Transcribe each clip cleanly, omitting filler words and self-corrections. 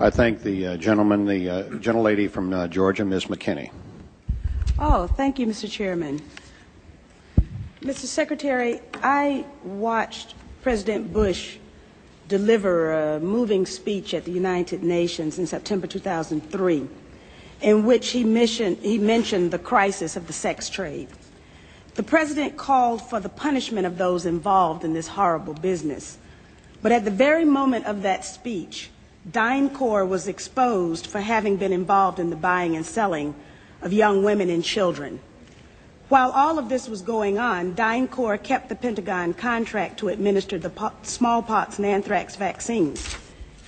I thank the gentleman, the gentlelady from Georgia, Ms. McKinney. Oh, thank you, Mr. Chairman. Mr. Secretary, I watched President Bush deliver a moving speech at the United Nations in September 2003, in which he mentioned the crisis of the sex trade. The President called for the punishment of those involved in this horrible business. But at the very moment of that speech, DynCorp was exposed for having been involved in the buying and selling of young women and children. While all of this was going on, DynCorp kept the Pentagon contract to administer the smallpox and anthrax vaccines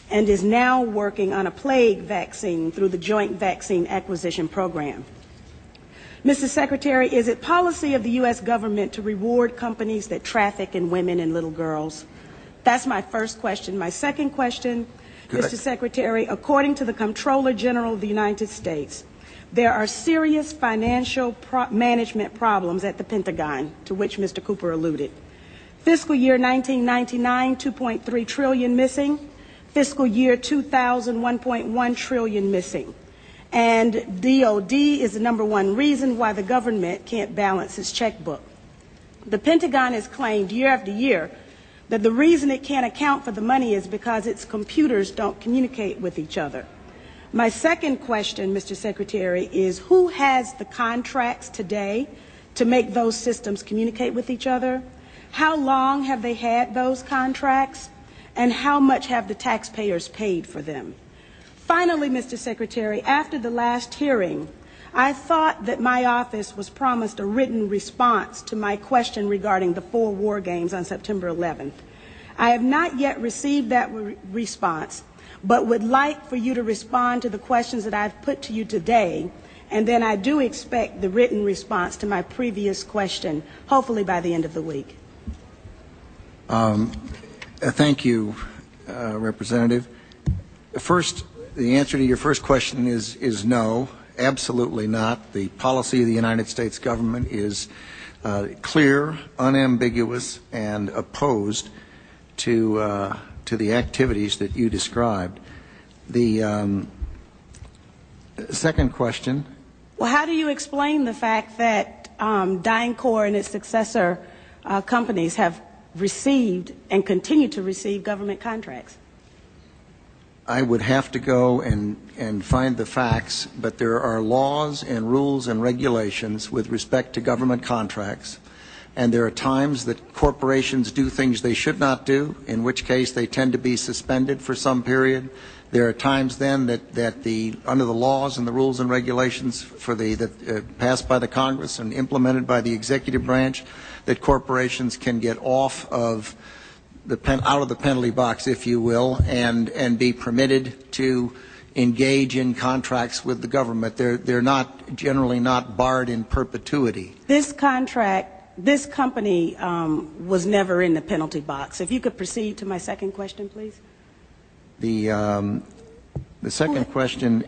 and is now working on a plague vaccine through the Joint Vaccine Acquisition Program. Mr. Secretary, is it policy of the U.S. government to reward companies that traffic in women and little girls? That's my first question. My second question, Mr. Secretary, according to the Comptroller General of the United States, there are serious financial management problems at the Pentagon, to which Mr. Cooper alluded. Fiscal year 1999, $2.3 trillion missing. Fiscal year 2000, $1.1 trillion missing. And DOD is the #1 reason why the government can't balance its checkbook. The Pentagon has claimed year after year that the reason it can't account for the money is because its computers don't communicate with each other. My second question, Mr. Secretary, is who has the contracts today to make those systems communicate with each other? How long have they had those contracts? And how much have the taxpayers paid for them? Finally, Mr. Secretary, after the last hearing, I thought that my office was promised a written response to my question regarding the 4 war games on September 11th. I have not yet received that response, but would like for you to respond to the questions that I've put to you today, and then I do expect the written response to my previous question, hopefully by the end of the week. Thank you, Representative. First, the answer to your first question is no, absolutely not. The policy of the United States government is clear, unambiguous, and opposed to the activities that you described. The second question. Well, how do you explain the fact that DynCorp and its successor companies have received and continue to receive government contracts? I would have to go and find the facts, but there are laws and rules and regulations with respect to government contracts, and there are times that corporations do things they should not do, in which case they tend to be suspended for some period. There are times then that under the laws and the rules and regulations passed by the Congress and implemented by the executive branch, that corporations can get off of out of the penalty box, if you will, and be permitted to engage in contracts with the government. They're not generally not barred in perpetuity. This company was never in the penalty box. If you could proceed to my second question, please. The second question.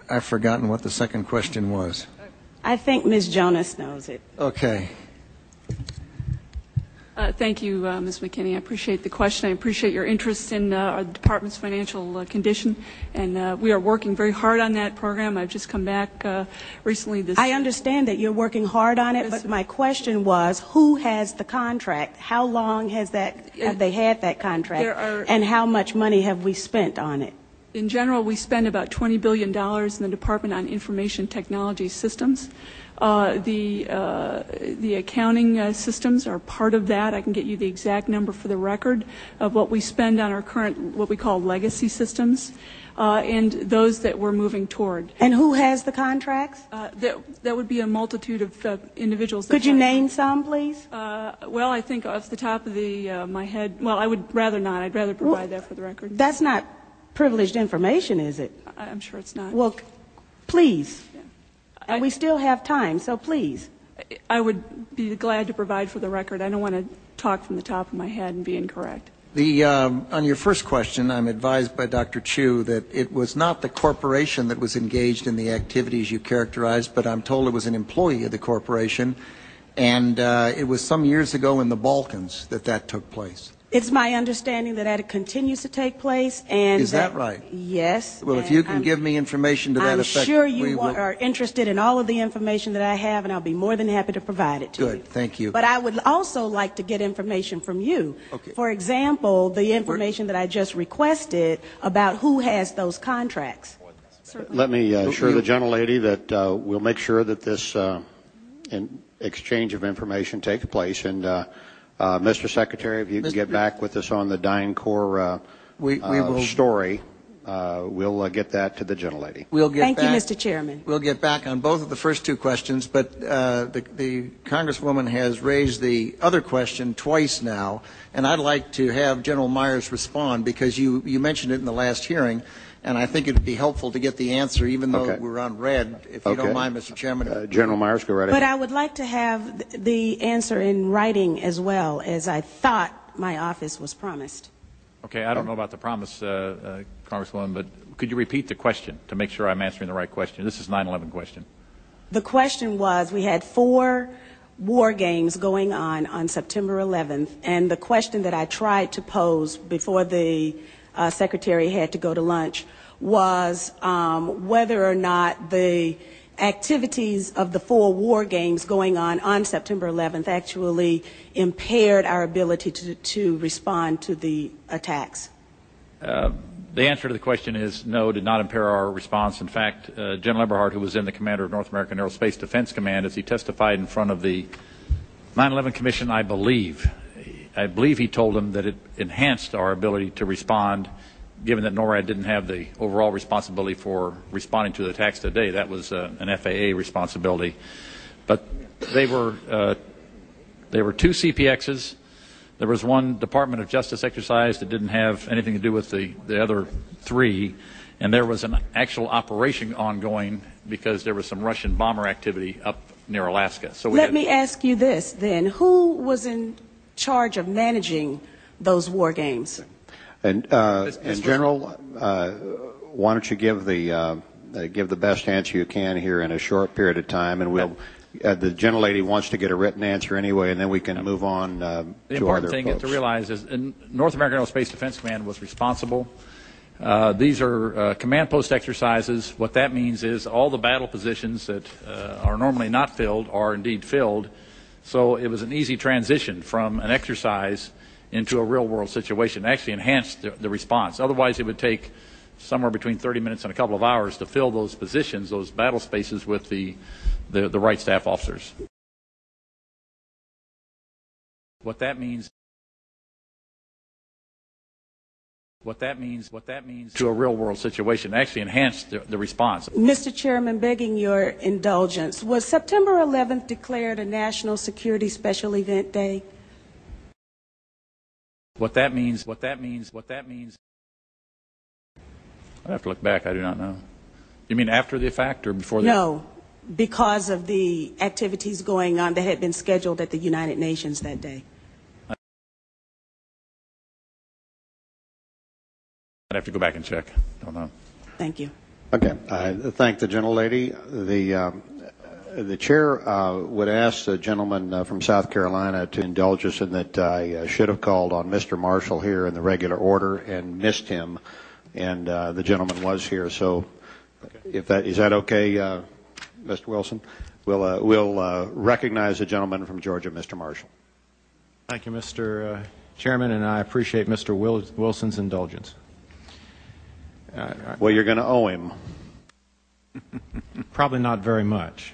I've forgotten what the second question was. I think Ms. Jonas knows it. Okay. Thank you, Ms. McKinney. I appreciate the question. I appreciate your interest in our department's financial condition, and we are working very hard on that program. I've just come back recently. I understand that you're working hard on it, but my question was, who has the contract? How long have they had that contract, and how much money have we spent on it? In general, we spend about $20 billion in the Department on Information Technology Systems. The accounting systems are part of that. I can get you the exact number for the record of what we spend on our current, what we call legacy systems, and those that we're moving toward. And who has the contracts? That would be a multitude of individuals. Could you name some, please? Well, I think off the top of my head, well, I would rather not. I'd rather provide that for the record. That's not privileged information, is it? I'm sure it's not. Well, please. Yeah. And we still have time, so please. I would be glad to provide for the record. I don't want to talk from the top of my head and be incorrect. On your first question, I'm advised by Dr. Chu that it was not the corporation that was engaged in the activities you characterized, but I'm told it was an employee of the corporation, And it was some years ago in the Balkans that took place. It's my understanding that it continues to take place, and Is that right? Yes. Well, if you can give me information to that effect, I'm sure you are interested in all of the information that I have, and I'll be more than happy to provide it to you. Good, thank you. But I would also like to get information from you. Okay. For example, the information that I just requested about who has those contracts. Let me assure the gentlelady that we'll make sure that this exchange of information takes place. And Mr. Secretary, if you can get back with us on the DynCorp story, we'll get that to the gentlelady. Thank you, Mr. Chairman. We'll get back on both of the first two questions, but the Congresswoman has raised the other question twice now, and I'd like to have General Myers respond because you mentioned it in the last hearing, and I think it would be helpful to get the answer, even though we're on red, if you don't mind, Mr. Chairman. General Myers, go right ahead. But I would like to have the answer in writing as well, as I thought my office was promised. Okay, I don't know about the promise, Congresswoman, but could you repeat the question to make sure I'm answering the right question? This is 9/11 question. The question was, we had 4 war games going on September 11th, and the question that I tried to pose before the Secretary had to go to lunch was whether or not the activities of the 4 war games going on September 11th actually impaired our ability to respond to the attacks. The answer to the question is no, did not impair our response. In fact, General Eberhart, who was then the commander of North American Aerospace Defense Command, as he testified in front of the 9/11 Commission, I believe he told them that it enhanced our ability to respond, given that NORAD didn't have the overall responsibility for responding to the attacks today. That was an FAA responsibility. But they were 2 CPXs. There was 1 Department of Justice exercise that didn't have anything to do with the other 3. And there was an actual operation ongoing because there was some Russian bomber activity up near Alaska. So let me ask you this then. Who was in charge of managing those war games? And General, why don't you give the best answer you can here in a short period of time, and we'll. The gentlelady wants to get a written answer anyway, and then we can move on to other folks. The important thing to realize is North American Aerospace Defense Command was responsible. These are command post exercises. What that means is all the battle positions that are normally not filled are indeed filled. So it was an easy transition from an exercise into a real-world situation. It actually enhanced the response. Otherwise, it would take somewhere between 30 minutes and a couple of hours to fill those positions, those battle spaces, with the right staff officers. What that means to a real-world situation. It actually enhanced the response. Mr. Chairman, begging your indulgence, was September 11th declared a National Security Special Event Day? What that means. I'd have to look back. I do not know. You mean after the fact or before the fact? No, because of the activities going on that had been scheduled at the United Nations that day. I'd have to go back and check. Don't know. Thank you. Okay. I thank the gentlelady. The chair would ask the gentleman from South Carolina to indulge us in that I should have called on Mr. Marshall here in the regular order and missed him, and the gentleman was here. So, is that okay, Mr. Wilson? We'll recognize the gentleman from Georgia, Mr. Marshall. Thank you, Mr. Chairman, and I appreciate Mr. Wilson's indulgence. Well, you're going to owe him. Probably not very much.